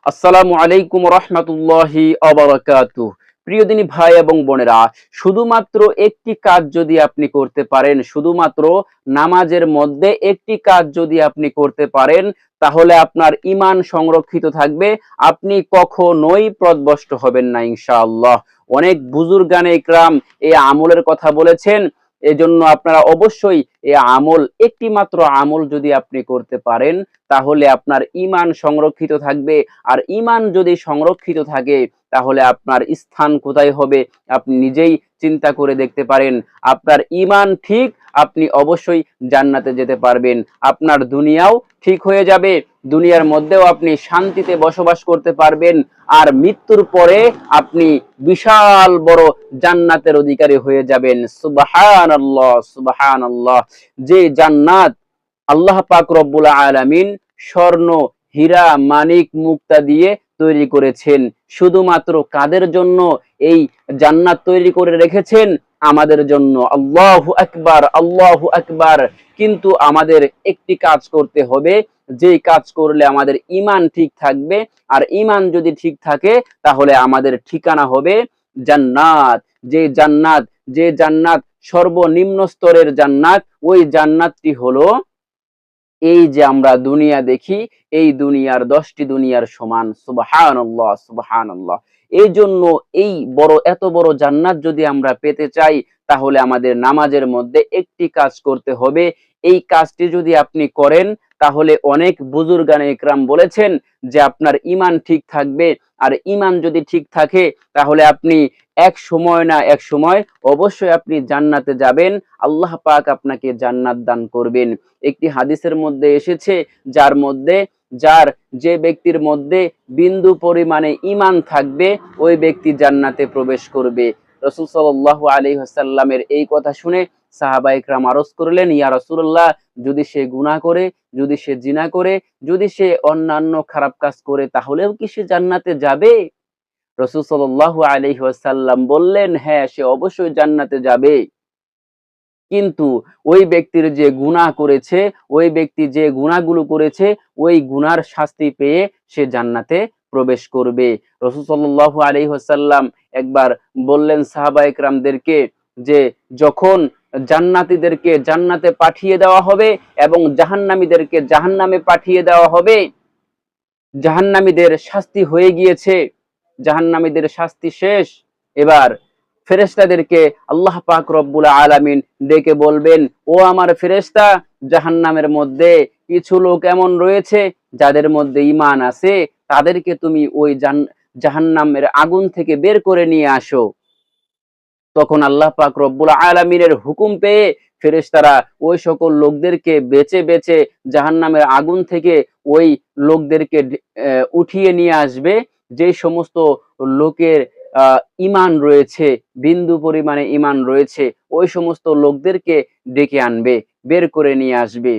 আসসালামু আলাইকুম রহমতুল্লাহি অবরাকাতুহ। প্রিয় দিনী ভাই এবং বোনেরা, শুধুমাত্র একটি কাজ যদি আপনি করতে পারেন, শুধুমাত্র নামাজের মধ্যে একটি কাজ যদি আপনি করতে পারেন, তাহলে আপনার ঈমান সংরক্ষিত থাকবে। আপনি কখনোই পথভ্রষ্ট হবেন না ইনশাআল্লাহ। অনেক বুজুর্গানে ইকরাম এই আমলের কথা বলেছেন। এজন্য আপনারা অবশ্যই এই আমল, একটি মাত্র আমল যদি আপনি করতে পারেন, তাহলে আপনার ঈমান সংরক্ষিত থাকবে। আর ঈমান যদি সংরক্ষিত থাকে, তাহলে আপনার স্থান কোথায় হবে আপনি নিজেই চিন্তা করে দেখতে পারেন। আপনার ঈমান ঠিক, আপনি অবশ্যই জান্নাতে যেতে পারবেন। আপনার দুনিয়াও ঠিক হয়ে যাবে, দুনিয়ার মধ্যেও আপনি শান্তিতে বসবাস করতে পারবেন। আর মৃত্যুর পরে আপনি বিশাল বড় জান্নাতের অধিকারী হয়ে যাবেন। সুবহানাল্লাহ, সুবহানাল্লাহ। যে জান্নাত আল্লাহ পাক রব্বুল আলামিন স্বর্ণ, হীরা, মানিক, মুক্তা দিয়ে তৈরি করেছেন, শুধুমাত্র কাদের জন্য এই জান্নাত তৈরি করে রেখেছেন? আমাদের জন্য। আল্লাহু আকবার, আল্লাহু আকবার। কিন্তু আমাদের একটি কাজ করতে হবে, যে কাজ করলে আমাদের ঈমান ঠিক থাকবে। আর ঈমান যদি ঠিক থাকে, তাহলে আমাদের ঠিকানা হবে জান্নাত। যে জান্নাত, যে জান্নাত সর্বনিম্ন স্তরের জান্নাত, ওই জান্নাতটি হলো এই যে আমরা দুনিয়া দেখি, এই দুনিয়ার 10টি দুনিয়ার সমান। সুবহানাল্লাহ, সুবহানাল্লাহ। এই জন্য এই বড়, এত বড় জান্নাত যদি আমরা পেতে চাই, তাহলে আমাদের নামাজের মধ্যে একটি কাজ করতে হবে। এই কাজটি যদি আপনি করেন, তাহলে অনেক বুজুর্গানে ইকরাম বলেছেন যে আপনার ঈমান ঠিক থাকবে। আর ঈমান যদি ঠিক থাকে, তাহলে আপনি এক সময় না এক সময় অবশ্যই আপনি জান্নাতে যাবেন। আল্লাহ পাক আপনাকে জান্নাত দান করবেন। একটি হাদিসের মধ্যে এসেছে, যার যে ব্যক্তির মধ্যে বিন্দু পরিমাণে ঈমান থাকবে, ওই ব্যক্তি জান্নাতে প্রবেশ করবে। রাসূল সাল্লাল্লাহু আলাইহি ওয়াসাল্লামের এই কথা শুনে সাহাবায়ে কেরাম আরজ করলেন, ইয়া রাসূলুল্লাহ, যদি সে গুনাহ করে, যদি সে জিনা করে, যদি সে অন্যান্য খারাপ কাজ করে, তাহলেও কি সে জান্নাতে যাবে? রাসূল সাল্লাল্লাহু আলাইহি ওয়াসাল্লাম বললেন, হ্যাঁ, সে অবশ্যই জান্নাতে যাবে। কিন্তু ওই ব্যক্তির যে গুনাহ করেছে, ওই ব্যক্তি যে গুনাহগুলো করেছে, ওই গুনার শাস্তি পেয়ে সে জান্নাতে প্রবেশ করবে। রাসূল সাল্লাল্লাহু আলাইহি ওয়াসাল্লাম একবার বললেন সাহাবায়ে কেরামদেরকে যে, যখন জান্নাতীদেরকে জান্নাতে পাঠিয়ে দেওয়া হবে এবং জাহান্নামীদেরকে জাহান্নামে পাঠিয়ে দেওয়া হবে, জাহান্নামীদের শাস্তি হয়ে গিয়েছে, জাহান্নামীদের শাস্তি শেষ। এবার ফেরেশতাদেরকে আল্লাহ পাক রব্বুল আলামিন ডেকে বলবেন, ও আমার ফেরেশতা, জাহান্নামের মধ্যে কিছু লোক এমন রয়েছে যাদের মধ্যে ঈমান আছে, তাদেরকে তুমি ওই জাহান্নামের আগুন থেকে বের করে নিয়ে আসো। তখন আল্লাহ পাক রব্বুল আলামিনের হুকুম পেয়ে ফেরেশতারা ওই সকল লোকদেরকে বেছে বেছে জাহান্নামের আগুন থেকে ওই লোকদেরকে উঠিয়ে নিয়ে আসবে। যে সমস্ত লোকের ঈমান রয়েছে, বিন্দু পরিমাণে ঈমান রয়েছে, ওই সমস্ত লোকদেরকে ডেকে আনবে, বের করে নিয়ে আসবে।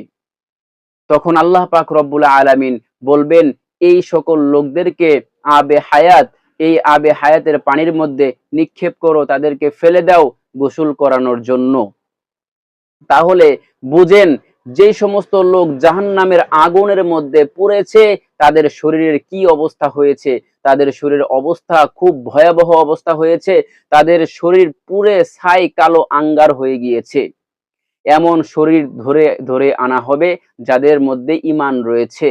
তখন আল্লাহ পাক রব্বুল আলামিন বলবেন, এই সকল লোকদেরকে আবে হায়াত, এই আবে হায়াতের পানির মধ্যে নিক্ষেপ করো, তাদেরকে ফেলে দাও গোসল করানোর জন্য। তাহলে বুঝেন, যে সমস্ত লোক জাহান্নামের আগুনের মধ্যে পড়েছে, তাদের শরীরের কি অবস্থা হয়েছে। তাদের শরীরের অবস্থা খুব ভয়াবহ অবস্থা হয়েছে। তাদের শরীর পুড়ে ছাই কালো আঙ্গার হয়ে গিয়েছে। এমন শরীর ধরে ধরে আনা হবে যাদের মধ্যে ঈমান রয়েছে।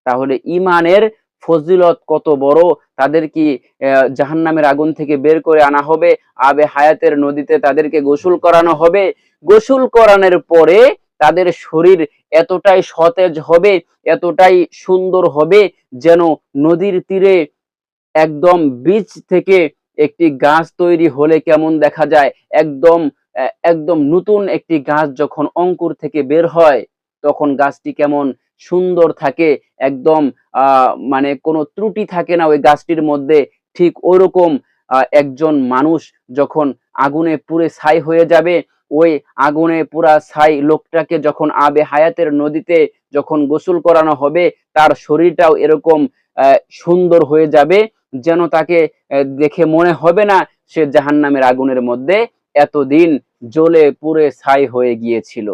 তাহলে ঈমানের ফজিলত কত বড়! তাদের কি জাহান্নামের আগুন থেকে বের করে আনা হবে, আবে হায়াতের নদীতে তাদেরকে গোসল করানো হবে। গোসল করানোর পরে তাদের শরীর এতটাই সতেজ হবে, এতটাই সুন্দর হবে, যেন নদীর তীরে একদম বীজ থেকে একটি গাছ তৈরি হলে কেমন দেখা যায়, একদম একদম নতুন একটি গাছ যখন অঙ্কুর থেকে বের হয়, তখন গাছটি কেমন সুন্দর থাকে, একদম মানে কোনো ত্রুটি থাকে না ওই গাছটির মধ্যে। ঠিক ওইরকম একজন মানুষ যখন আগুনে পুড়ে ছাই হয়ে যাবে, ওই আগুনে পুরা ছাই লোকটাকে যখন আবে হায়াতের নদীতে যখন গোসল করানো হবে, তার শরীরটাও এরকম সুন্দর হয়ে যাবে, যেন তাকে দেখে মনে হবে না সে জাহান্নামের আগুনের মধ্যে এতদিন জ্বলে পুড়ে ছাই হয়ে গিয়েছিল।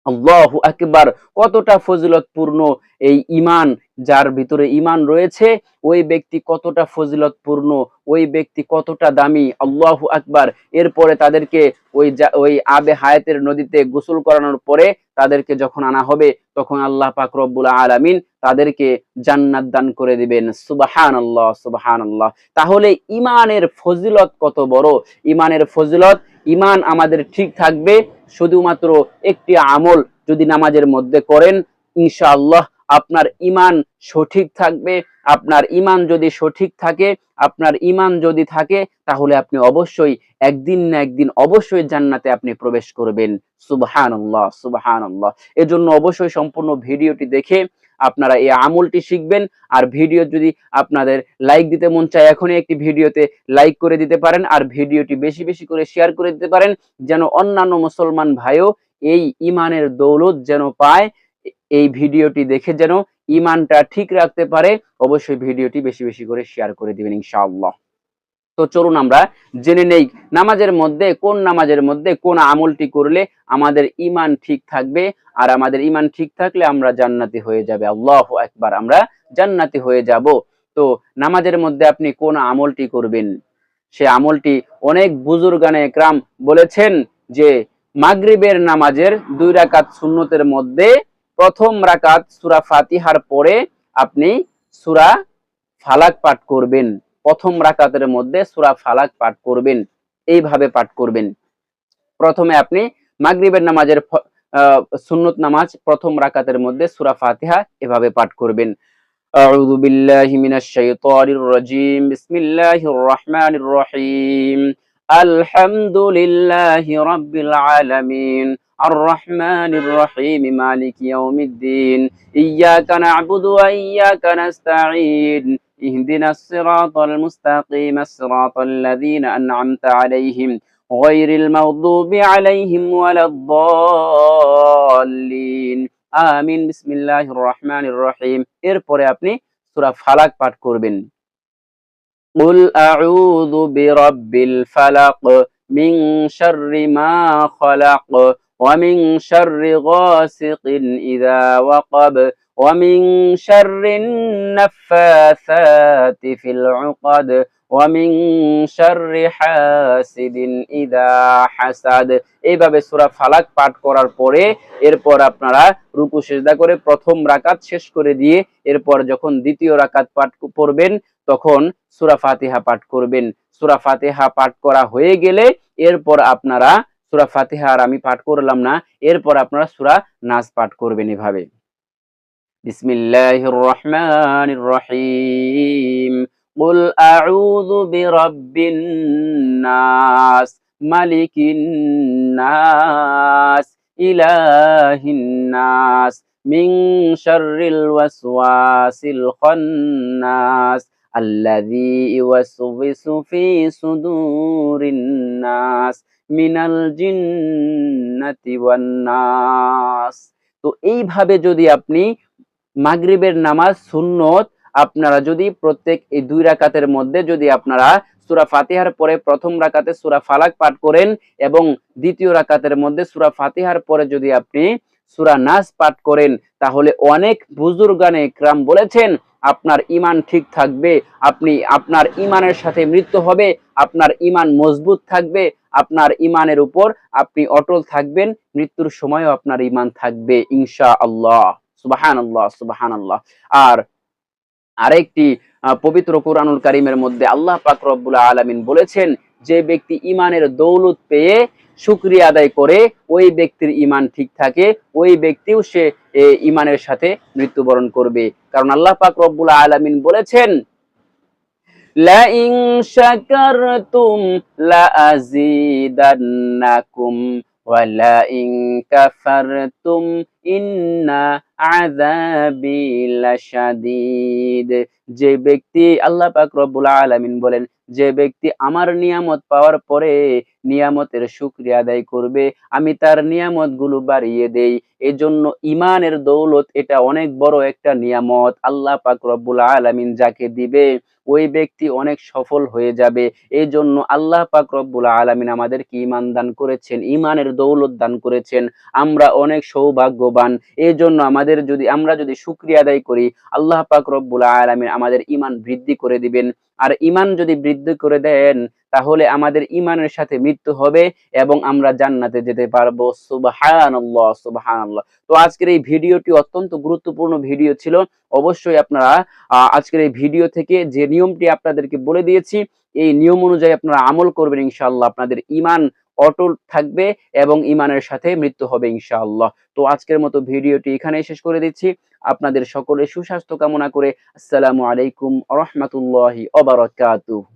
আল্লাহু আকবার! কতটা ফজিলতপূর্ণ এই ঈমান, যার ভিতরে ঈমান রয়েছে ওই ব্যক্তি কতটা ফজিলতপূর্ণ, ওই ব্যক্তি কতটা দামি, আল্লাহু আকবার। এরপরে তাদেরকে ওই আবে হায়াতের নদীতে গোসল করানোর পরে তাদেরকে যখন আনা হবে তখন আল্লাহ পাক রব্বুল আলামিন তাদেরকে জান্নাত দান করে দিবেন। সুবহানাল্লাহ, সুবহানাল্লাহ। তাহলে ঈমানের ফজিলত কত বড়! ঈমানের ফজিলত, ঈমান আমাদের ঠিক থাকবে শুধুমাত্র একটি আমল যদি নামাজের মধ্যে করেন, ইনশাআল্লাহ আপনার ঈমান সঠিক থাকবে। আপনার ঈমান যদি সঠিক থাকে, আপনার ঈমান যদি থাকে, তাহলে আপনি অবশ্যই একদিন না একদিন অবশ্যই জান্নাতে আপনি প্রবেশ করবেন। সুবহানাল্লাহ, সুবহানাল্লাহ। এজন্য অবশ্যই সম্পূর্ণ ভিডিওটি দেখে আপনারা এই আমলটি শিখবেন। আর ভিডিও যদি আপনাদের লাইক দিতে মন চায়, এখনই একটি ভিডিওতে লাইক করে দিতে পারেন, আর ভিডিওটি বেশি বেশি করে শেয়ার করে দিতে পারেন, যেন অন্যান্য মুসলমান ভাইও এই ঈমানের দৌলত যেন পায়, এই ভিডিওটি দেখে যেন ঈমানটা ঠিক রাখতে পারে। অবশ্যই ভিডিওটি বেশি বেশি করে শেয়ার করে দিবেন ইনশাআল্লাহ। তো চলুন আমরা জেনে নেই নামাজের মধ্যে কোন আমলটি করলে আমাদের ঈমান ঠিক থাকবে, আর আমাদের ঈমান ঠিক থাকলে আমরা জান্নাতি হয়ে যাবে। আল্লাহু আকবার, আমরা জান্নাতি হয়ে যাব। তো নামাজের মধ্যে আপনি কোন আমলটি করবেন, সে আমলটি অনেক বুজুর্গানে ইকরাম বলেছেন যে মাগরিবের নামাজের 2 রাকাত সুন্নতের মধ্যে প্রথম রাকাত সূরা ফাতিহার পরে আপনি সূরা ফালাক পাঠ করবেন। প্রথম রাকাতের মধ্যে সূরা ফালাক পাঠ করবেন, এইভাবে পাঠ করবেন। প্রথমে আপনি মাগরিবের নামাজের সুন্নত নামাজ প্রথম রাকাতের মধ্যে সূরা ফাতিহা এভাবে পাঠ করবেন। আউযু বিল্লাহি মিনাশ শাইতানির রাজীম, বিসমিল্লাহির রহমানির রহিম। আলহামদুলিল্লাহি রাব্বিল আলামিন, আর রহমানির রহিম, মালিকি ইয়াউমিদ্দিন, ইয়্যাকা না'বুদু ওয়া ইয়্যাকা নাস্তাঈন, ইহদিনাস সিরাতাল মুস্তাকিম, সিরাতাল লাযীনা আন'আমতা আলাইহিম গায়রিল মাগদুবি আলাইহিম ওয়ালাদ-দাল্লিন। আমিন। বিসমিল্লাহির রহমানির রহিম। এরপরে আপনি সূরা ফালাক পাঠ করবেন। কুল আউযু বিরাব্বিল ফালাক, মিন শাররি মা খালাক, ওয়া মিন শাররি গাসিকিন ইযা ওয়াকাব, ওয়া মিন শাররিন নাফফাসাতি ফিল উকাদ, ওয়া মিন শাররি হাসিদিন ইযা হাসাদ। এইভাবে সূরা ফালাক পাঠ করার পরে এরপর আপনারা রুকু সিজদা করে প্রথম রাকাত শেষ করে দিয়ে এরপর যখন দ্বিতীয় রাকাত পাঠ করবেন তখন সূরা ফাতিহা পাঠ করবেন। সূরা ফাতিহা পাঠ করা হয়ে গেলে এরপর আপনারা সূরা ফাতিহা, আর আমি পাঠ করলাম না, এরপর আপনারা সূরা নাস পাঠ করবেন এভাবে। বিসমিল্লাহির রহমানির রহিম। কুল আউযু বিরাব্বিন নাস, মালিকিন নাস, ইলাহিন নাস, মিন শাররিল ওয়াসওয়াসিল খান্নাস, আল্লাযী ইউওয়াসওয়িসু ফি সুদুরিন নাস, মিনাল জিন্নাতি ওয়ান নাস। তো এইভাবে যদি আপনি মাগরিবের নামাজ সুন্নত আপনারা যদি প্রত্যেক এই 2 রাকাতের মধ্যে যদি আপনারা সূরা ফাতিহার পরে প্রথম রাকাতে সূরা ফালাক পাঠ করেন এবং দ্বিতীয় রাকাতের মধ্যে সূরা ফাতিহার পরে যদি আপনি সূরা নাস পাঠ করেন, তাহলে অনেক বুজুর্গানে ইকরাম বলেছেন আপনার ঈমান ঠিক থাকবে, আপনার ঈমানের সাথে মৃত্যু হবে, আপনার ঈমান মজবুত থাকবে, আপনার ঈমানের উপর আপনি অটল থাকবেন, মৃত্যুর সময়ও আপনার ঈমান থাকবে ইনশাআল্লাহ। সুবহানাল্লাহ, সুবহানাল্লাহ। আর আরেকটি পবিত্র কোরআনুল কারীমের মধ্যে আল্লাহ পাক রব্বুল আলামিন বলেছেন যে ব্যক্তি ঈমানের দৌলত পেয়ে শুকরিয়া আদায় করে ওই ব্যক্তির ঈমান ঠিক থাকে, ওই ব্যক্তিও সে ঈমানের সাথে মৃত্যুবরণ করবে। কারণ আল্লাহ পাক রব্বুল আলামিন বলেছেন লাইন শাকারতুম লাআযীদান্নাকুম ওয়া লাইন কাফারতুম ইন্না আযাবি লাশাদীদ। যে ব্যক্তি, আল্লাহ পাক রব্বুল আলামিন বলেন, যে ব্যক্তি আমার নিয়ামত পাওয়ার পরে নিয়ামতের শুকরিয়া আদায় করবে আমি তার নিয়ামতগুলো বাড়িয়ে দেই। এজন্য ঈমানের দৌলত এটা অনেক বড় একটা নিয়ামত। আল্লাহ পাক রব্বুল আলামিন যাকে দিবে ওই ব্যক্তি অনেক সফল হয়ে যাবে। এই জন্য আল্লাহ পাক রব্বুল আলামিন আমাদেরকে ঈমান দান করেছেন, ঈমানের দৌলত দান করেছেন। আমরা অনেক সৌভাগ্যবান। ভাগ্যবান। এই জন্য আমরা যদি শুকরিয়া আদায় করি, আল্লাহ পাক রব্বুল আলামিন আমাদের ঈমান বৃদ্ধি করে দিবেন। আর ঈমান যদি বৃদ্ধি করে দেন, তাহলে আমাদের ঈমানের সাথে মৃত্যু হবে এবং আমরা জান্নাতে যেতে পারবো। সুবহানাল্লাহ, সুবহানাল্লাহ। তো আজকের এই ভিডিওটি অত্যন্ত গুরুত্বপূর্ণ ভিডিও ছিল। অবশ্যই আপনারা আজকের এই ভিডিও থেকে যে নিয়মটি আপনাদেরকে বলে দিয়েছি, এই নিয়ম অনুযায়ী আপনারা আমল করবেন, ইনশাআল্লাহ আপনাদের ঈমান অটল থাকবে এবং ঈমানের সাথে মৃত্যু হবে ইনশাআল্লাহ। তো আজকের মতো ভিডিওটি এখানেই শেষ করে দিচ্ছি। আপনাদের সকলের সুস্বাস্থ্য কামনা করে আসসালামু আলাইকুম ওয়া রাহমাতুল্লাহি ওয়া বারাকাতুহু।